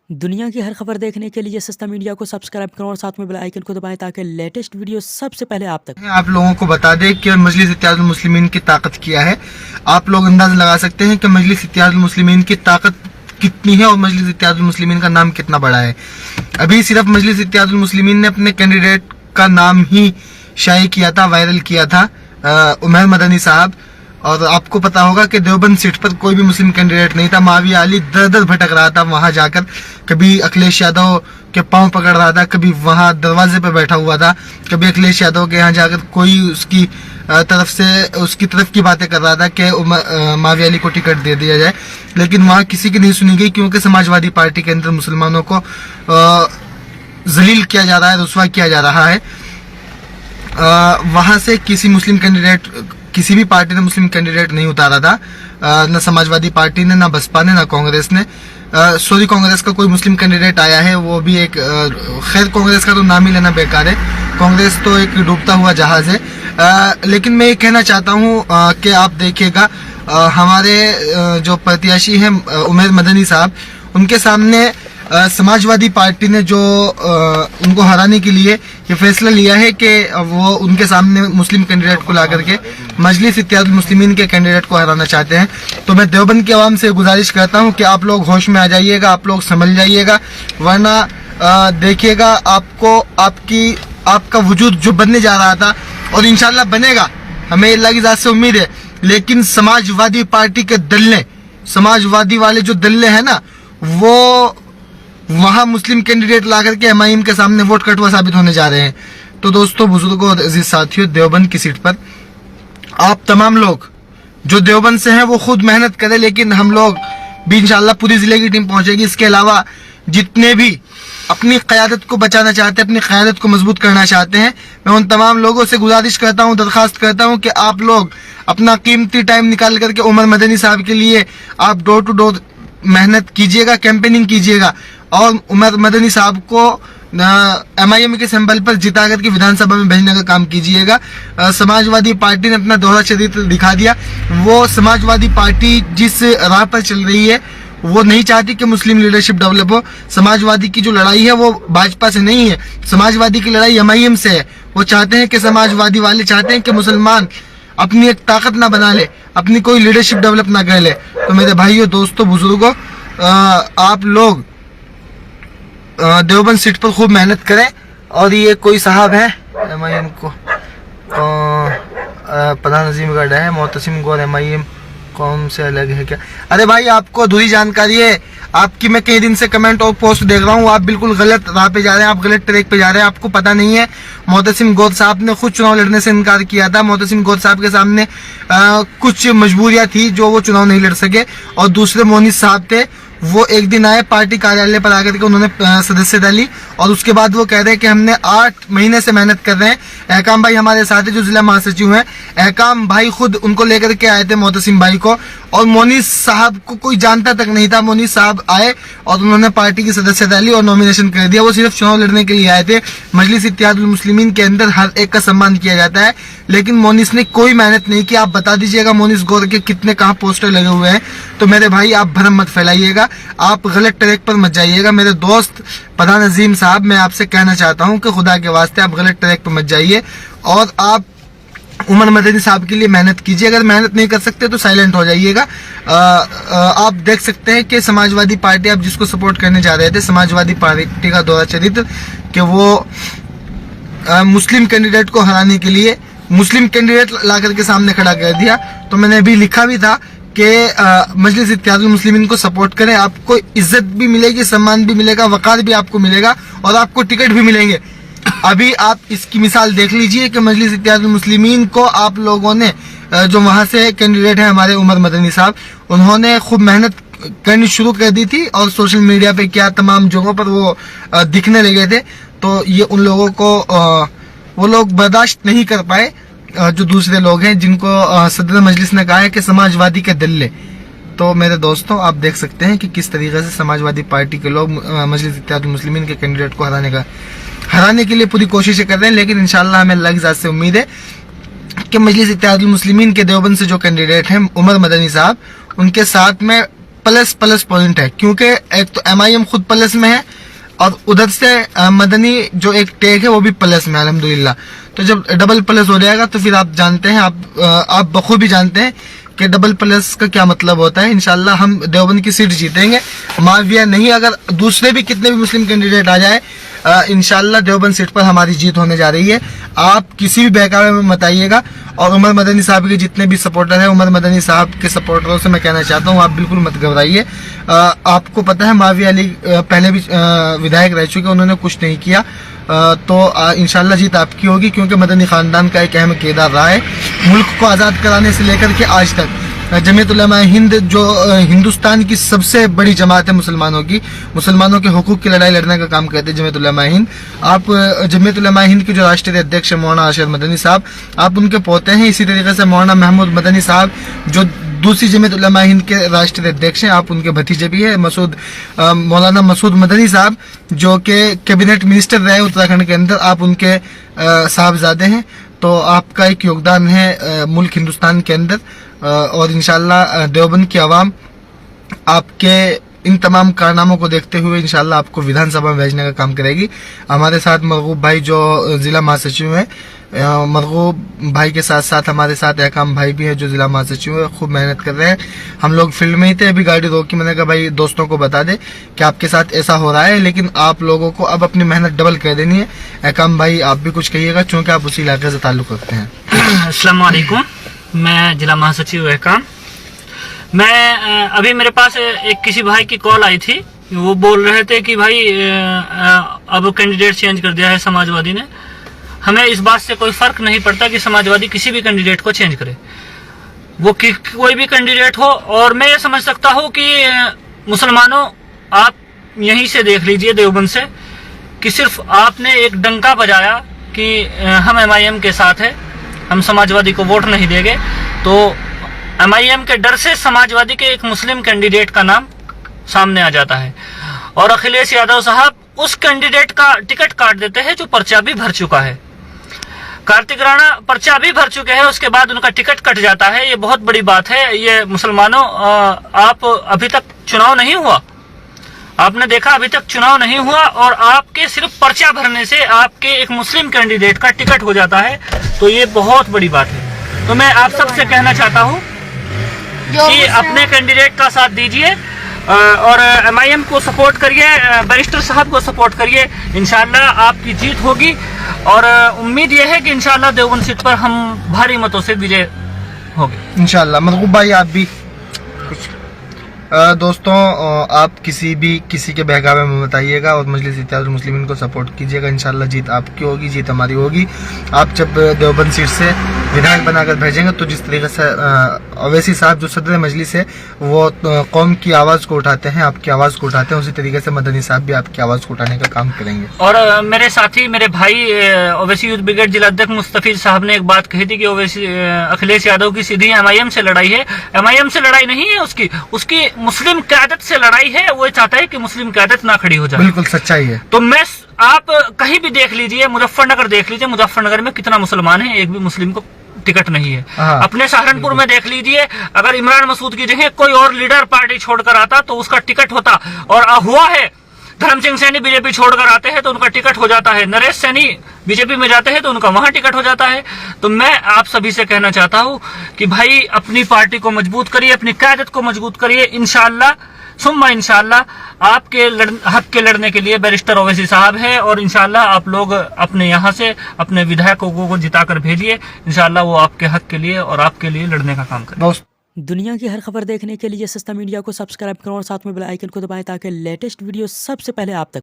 दुनिया की हर खबर देखने के लिए सस्ता मीडिया को सब्सक्राइब करो और साथ में बेल आइकन को दबाएं ताकि लेटेस्ट वीडियो सबसे पहले आप तक। आप लोगों को बता दें कि मजलिस इत्तेहादुल मुस्लिमीन की ताकत क्या है। आप लोग अंदाजा लगा सकते हैं कि मजलिस इत्तेहादुल मुस्लिमीन की ताकत कितनी है और मजलिस इत्तेहादुल मुस्लिमीन का नाम कितना बड़ा है। अभी सिर्फ मजलिस इत्तेहादुल मुस्लिमीन ने अपने कैंडिडेट का नाम ही शाये किया था, वायरल किया था, उमर मदनी साहब। और आपको पता होगा कि देवबंद सीट पर कोई भी मुस्लिम कैंडिडेट नहीं था। माविया अली दर दर भटक रहा था वहां जाकर, कभी अखिलेश यादव के पांव पकड़ रहा था, कभी वहां दरवाजे पे बैठा हुआ था, कभी अखिलेश यादव के यहाँ जाकर कोई उसकी तरफ की बातें कर रहा था कि माविया अली को टिकट दे दिया जाए। लेकिन वहां किसी की नहीं सुनी गई, क्योंकि समाजवादी पार्टी के अंदर मुसलमानों को जलील किया जा रहा है, रुसवा किया जा रहा है। वहां से किसी भी पार्टी ने मुस्लिम कैंडिडेट नहीं उतारा था, न समाजवादी पार्टी ने, न बसपा ने, न कांग्रेस ने। सॉरी, कांग्रेस का कोई मुस्लिम कैंडिडेट आया है, वो भी एक खैर कांग्रेस का तो नाम ही लेना बेकार है, कांग्रेस तो एक डूबता हुआ जहाज है। लेकिन मैं ये कहना चाहता हूँ कि आप देखिएगा, हमारे जो प्रत्याशी हैं उमर मदनी साहब, उनके सामने समाजवादी पार्टी ने जो उनको हराने के लिए ये फैसला लिया है कि वो उनके सामने मुस्लिम कैंडिडेट को ला करके मजलिस इत्तेहादुल मुस्लिमीन के कैंडिडेट को हराना चाहते हैं। तो मैं देवबंद की आवाम से गुजारिश करता हूं कि आप लोग होश में आ जाइएगा, आप लोग संभल जाइएगा, वरना देखिएगा आपको आपका वजूद जो बनने जा रहा था, और इंशाल्लाह बनेगा, हमें अल्लाह की ज़ात से उम्मीद है। लेकिन समाजवादी पार्टी के दल्ले, समाजवादी वाले जो दल्ले हैं ना, वो वहां मुस्लिम कैंडिडेट ला करके एमआईएम के सामने वोट कटवा साबित होने जा रहे हैं। तो दोस्तों, बुजुर्गों और अजीज साथियों, देवबंद की सीट पर आप तमाम लोग जो देवबंद से हैं वो खुद मेहनत करें, लेकिन हम लोग भी इंशाल्लाह पूरी जिले की टीम पहुंचेगी। इसके अलावा जितने भी अपनी क़यादत को बचाना चाहते हैं, अपनी क़यादत को मजबूत करना चाहते हैं, मैं उन तमाम लोगों से गुजारिश करता हूं, दरखास्त करता हूं कि आप लोग अपना कीमती टाइम निकाल करके उमर मदनी साहब के लिए आप डोर टू डोर मेहनत कीजिएगा, कैंपेनिंग कीजिएगा, और उमर मदनी साहब को एमआईएम के सिंबल पर जिता करके विधानसभा में भेजने का काम कीजिएगा। समाजवादी पार्टी ने अपना दोहरा चरित्र दिखा दिया। वो समाजवादी पार्टी जिस राह पर चल रही है, वो नहीं चाहती कि मुस्लिम लीडरशिप डेवलप हो। समाजवादी की जो लड़ाई है वो भाजपा से नहीं है, समाजवादी की लड़ाई एमआईएम से है। वो चाहते हैं कि समाजवादी वाले चाहते हैं कि मुसलमान अपनी एक ताकत ना बना ले, अपनी कोई लीडरशिप डेवलप ना कर ले। तो मेरे भाइयों, दोस्तों, बुजुर्गों, आप लोग देवबंद सीट पर खूब मेहनत करें। और ये कोई साहब है एमआईएम को प्रधान नजीमगढ़ है, मोहतसिम गौर एमआईएम कौम से अलग है क्या? अरे भाई, आपको अधूरी जानकारी है आपकी। मैं कई दिन से कमेंट और पोस्ट देख रहा हूँ, आप बिल्कुल गलत राह पे जा रहे हैं, आप गलत ट्रैक पे जा रहे हैं, आपको पता नहीं है। मोहतसिम गौर साहब ने खुद चुनाव लड़ने से इनकार किया था। मोहतसिम गौर साहब के सामने कुछ मजबूरियां थी जो वो चुनाव नहीं लड़ सके, और दूसरे मोनिस साहब थे, वो एक दिन आए पार्टी कार्यालय पर आकर के उन्होंने सदस्यता ली, और उसके बाद वो कह रहे हैं कि हमने 8 महीने से मेहनत कर रहे हैं। अहकाम भाई हमारे साथ है जो जिला महासचिव हैं, अहकाम भाई खुद उनको लेकर के आए थे, मोहतसिम भाई को, और मोनिस साहब को कोई जानता तक नहीं था। मोनिस साहब आए और उन्होंने पार्टी की सदस्यता ली और नॉमिनेशन कर दिया। वो सिर्फ चुनाव लड़ने के लिए आए थे। मजलिस इत्तेहादुल मुस्लिमीन के अंदर हर एक का सम्मान किया जाता है, लेकिन मोनिस ने कोई मेहनत नहीं की। आप बता दीजिएगा मोनिस गौर के कितने कहाँ पोस्टर लगे हुए हैं। तो मेरे भाई, आप भ्रम मत फैलाइएगा, आप गलत ट्रैक पर मत जाइएगा। मेरे दोस्त प्रधान अजीम साहब, मैं आपसे कहना चाहता हूं कि खुदा के वास्ते आप गलत ट्रैक पर मत जाइए, और आप उमर मदनी साहब के लिए मेहनत कीजिए। अगर मेहनत नहीं कर सकते तो साइलेंट हो जाइएगा। आप देख सकते हैं कि समाजवादी पार्टी, आप जिसको सपोर्ट करने जा रहे थे, समाजवादी पार्टी का दोहरा चरित्र कि वो मुस्लिम कैंडिडेट को हराने के लिए मुस्लिम कैंडिडेट ला करके सामने खड़ा कर दिया। तो मैंने अभी लिखा भी था कि मजलिस इत्तेहादुल मुस्लिमीन को सपोर्ट करें, आपको इज्जत भी मिलेगी, सम्मान भी मिलेगा, वकार भी आपको मिलेगा, और आपको टिकट भी मिलेंगे। अभी आप इसकी मिसाल देख लीजिए कि मजलिस इत्तेहादुल मुस्लिमीन को आप लोगों ने, जो वहां से कैंडिडेट है हमारे उमर मदनी साहब, उन्होंने खूब मेहनत करनी शुरू कर दी थी, और सोशल मीडिया पे क्या तमाम जगहों पर वो दिखने लगे थे। तो ये उन लोगों को वो लोग बर्दाश्त नहीं कर पाए, जो दूसरे लोग हैं जिनको सदर मजलिस ने कहा है कि समाजवादी के दल्ले। तो मेरे दोस्तों, आप देख सकते हैं कि किस तरीके से समाजवादी पार्टी के लोग मजलिस इत्तेहादुल मुस्लिमीन के कैंडिडेट को हराने के लिए पूरी कोशिशें कर रहे हैं। लेकिन इंशाल्लाह हमें अल्लाह की ज़ात से उम्मीद है कि मजलिस इत्तेहादुल मुस्लिमीन के देवबंद से जो कैंडिडेट हैं उमर मदनी साहब, उनके साथ में प्लस प्लस पॉइंट है, क्योंकि एक तो MIM खुद प्लस में है और उधर से मदनी जो एक टेक है वो भी प्लस में, अल्हम्दुलिल्लाह। तो जब डबल प्लस हो जाएगा तो फिर आप जानते हैं, आप बखूबी जानते हैं कि डबल प्लस का क्या मतलब होता है। इंशाल्लाह हम देवबंद की सीट जीतेंगे, माविया नहीं। अगर दूसरे भी कितने भी मुस्लिम कैंडिडेट आ जाए, इंशाल्लाह देवबंद सीट पर हमारी जीत होने जा रही है। आप किसी भी बहकावे में मत आइएगा। और उमर मदनी साहब के जितने भी सपोर्टर हैं, उमर मदनी साहब के सपोर्टरों से मैं कहना चाहता हूँ, आप बिल्कुल मत घबराइए। आपको पता है माविया अली पहले भी विधायक रह चुके, उन्होंने कुछ नहीं किया। तो इंशाल्लाह जीत आपकी होगी, क्योंकि मदनी खानदान का एक अहम किरदार रहा है मुल्क को आज़ाद कराने से लेकर के आज तक। जमीयत उलमा हिंद जो हिंदुस्तान की सबसे बड़ी जमात है मुसलमानों की, मुसलमानों के हुकूक की लड़ाई लड़ने का काम करते हैं जमीयत उलमा हिंद। आप जमीयत उलमा हिंद के जो राष्ट्रीय अध्यक्ष है मौलाना अरशद मदनी साहब, आप उनके पोते हैं। इसी तरीके से मौलाना महमूद मदनी साहब जो दूसरी जमीयत उलमा हिंद के राष्ट्रीय अध्यक्ष हैं, आप उनके भतीजे भी है। मौलाना मसूद मदनी साहब जो कि कैबिनेट मिनिस्टर रहे उत्तराखंड के अंदर, आप उनके साहबजादे हैं। तो आपका एक योगदान है मुल्क हिंदुस्तान के अंदर। और इंशाल्लाह देवबंद की आवाम आपके इन तमाम कारनामों को देखते हुए इंशाल्लाह आपको विधानसभा में भेजने का काम करेगी। हमारे साथ मरगूब भाई जो जिला महासचिव है, मरगूब भाई के साथ साथ हमारे साथ एहकाम भाई भी है जो जिला महासचिव है, खूब मेहनत कर रहे हैं। हम लोग फील्ड में ही थे, अभी गाड़ी रोकी, मैंने कहा भाई दोस्तों को बता दे कि आपके साथ ऐसा हो रहा है, लेकिन आप लोगों को अब अपनी मेहनत डबल कर देनी है। एहकाम भाई आप भी कुछ कहिएगा, चूंकि आप उसी इलाके से ताल्लुक रखते हैं। अस्सलाम वालेकुम, मैं जिला महासचिव एहकाम। मैं अभी मेरे पास एक किसी भाई की कॉल आई थी, वो बोल रहे थे कि भाई अब कैंडिडेट चेंज कर दिया है समाजवादी ने। हमें इस बात से कोई फर्क नहीं पड़ता कि समाजवादी किसी भी कैंडिडेट को चेंज करे, वो कोई भी कैंडिडेट हो। और मैं ये समझ सकता हूँ कि मुसलमानों, आप यहीं से देख लीजिए देवबंद से, कि सिर्फ आपने एक डंका बजाया कि हम MIM के साथ है, हम समाजवादी को वोट नहीं देंगे, तो MIM के डर से समाजवादी के एक मुस्लिम कैंडिडेट का नाम सामने आ जाता है और अखिलेश यादव साहब उस कैंडिडेट का टिकट काट देते हैं जो पर्चा भी भर चुका है। कार्तिक राणा पर्चा भी भर चुके हैं, उसके बाद उनका टिकट कट जाता है। ये बहुत बड़ी बात है। ये मुसलमानों, आप अभी तक चुनाव नहीं हुआ, आपने देखा अभी तक चुनाव नहीं हुआ और आपके सिर्फ पर्चा भरने से आपके एक मुस्लिम कैंडिडेट का टिकट हो जाता है, तो ये बहुत बड़ी बात है। तो मैं आप सबसे कहना चाहता हूँ कि अपने कैंडिडेट का साथ दीजिए और MIM को सपोर्ट करिए, बैरिस्टर साहब को सपोर्ट करिए। इंशाल्लाह आपकी जीत होगी और उम्मीद यह है कि इंशाल्लाह देवबंद सीट पर हम भारी मतों से विजय होंगे इंशाल्लाह। मरगूब भाई आप भी कुछ दोस्तों, आप किसी के बहकावे में मत आइएगा और मजलिस इत्तेहादुल मुस्लिमीन को सपोर्ट कीजिएगा। इंशाल्लाह जीत आपकी होगी, जीत हमारी होगी। आप जब देवबंद सीट से विधायक बनाकर भेजेंगे तो जिस तरीके से अवैसी साहब जो सदर मजलिस है वो कौम की आवाज को उठाते हैं, आपकी आवाज को उठाते हैं, उसी तरीके से मदनी साहब भी आपकी आवाज को उठाने का काम करेंगे। और मेरे साथी, मेरे भाई ओवैसी यूथ ब्रिगेड जिला अध्यक्ष मुस्तफीज साहब ने एक बात कही थी कि अखिलेश यादव की सीधी MIM से लड़ाई है। MIM से लड़ाई नहीं है उसकी मुस्लिम क़यादत से लड़ाई है। वो चाहता है कि मुस्लिम क़यादत ना खड़ी हो जाए। बिल्कुल सच्चाई है। तो आप कहीं भी देख लीजिए, मुजफ्फरनगर देख लीजिए, मुजफ्फरनगर में कितना मुसलमान है, एक भी मुस्लिम को टिकट नहीं है। अपने सहारनपुर में देख लीजिए, अगर इमरान मसूद की जगह कोई और लीडर पार्टी छोड़कर आता तो उसका टिकट होता, और हुआ है। धर्म सिंह सैनी बीजेपी छोड़कर आते हैं तो उनका टिकट हो जाता है, नरेश सैनी बीजेपी में जाते हैं तो उनका वहां टिकट हो जाता है। तो मैं आप सभी से कहना चाहता हूं कि भाई अपनी पार्टी को मजबूत करिए, अपनी क़यादत को मजबूत करिए। इंशाल्लाह सुम्मा इंशाल्लाह आपके हक के लड़ने के लिए बैरिस्टर ओवैसी साहब है और इंशाल्लाह आप लोग अपने यहाँ से अपने विधायकों को जिताकर भेजिए। इंशाल्लाह वो आपके हक के लिए और आपके लिए लड़ने का काम करें। दुनिया की हर खबर देखने के लिए सस्ता मीडिया को सब्सक्राइब करो और साथ में बेल आइकन को दबाएं ताकि लेटेस्ट वीडियो सबसे पहले आप तक